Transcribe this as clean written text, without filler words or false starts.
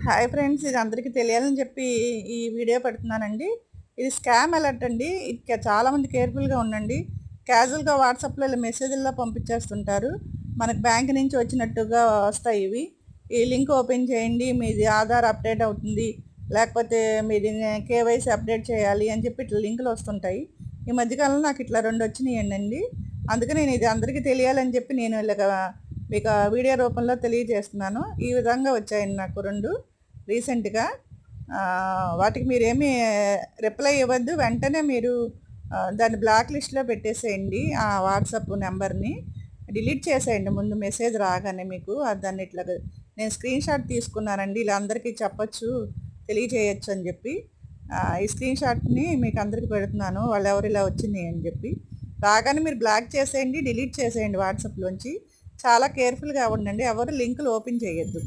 Hi friends, ఇది అందరికీ తెలియాలని చెప్పి ఈ వీడియో పెడుతున్నానండి. ఇది స్కామ్ అలర్ట్ అండి. ఇది చాలామంది కేర్ఫుల్గా ఉండండి. క్యాజువల్గా వాట్సాప్లో ఇలా మెసేజ్ల్లో పంపించేస్తుంటారు. మనకు బ్యాంక్ నుంచి వచ్చినట్టుగా వస్తాయి ఇవి. ఈ లింక్ ఓపెన్ చేయండి, మీది ఆధార్ అప్డేట్ అవుతుంది, లేకపోతే మీది కేవైసీ అప్డేట్ చేయాలి అని చెప్పి ఇట్లా లింకులు వస్తుంటాయి. ఈ మధ్యకాలంలో నాకు ఇట్లా 2 వచ్చినాయండి. అందుకే నేను ఇది అందరికీ తెలియాలని చెప్పి నేను ఇలాగ మీకు వీడియో రూపంలో తెలియజేస్తున్నాను. ఈ విధంగా వచ్చాయండి నాకు 2 రీసెంట్గా. వాటికి మీరేమీ రిప్లై ఇవ్వద్దు. వెంటనే మీరు దాన్ని బ్లాక్ లిస్ట్లో పెట్టేసేయండి. ఆ వాట్సాప్ నెంబర్ని డిలీట్ చేసేయండి ముందు మెసేజ్ రాగానే మీకు. దాన్ని ఇట్లా నేను స్క్రీన్ షాట్ తీసుకున్నానండి, ఇలా అందరికీ చెప్పచ్చు, తెలియజేయచ్చు అని చెప్పి. ఈ స్క్రీన్ షాట్ని మీకు అందరికీ పెడుతున్నాను, వాళ్ళు ఎవరు ఇలా వచ్చినాయి అని చెప్పి. రాగానే మీరు బ్లాక్ చేసేయండి, డిలీట్ చేసేయండి వాట్సాప్లోంచి. చాలా కేర్ఫుల్గా ఉండండి, ఎవరు లింకులు ఓపెన్ చేయొద్దు.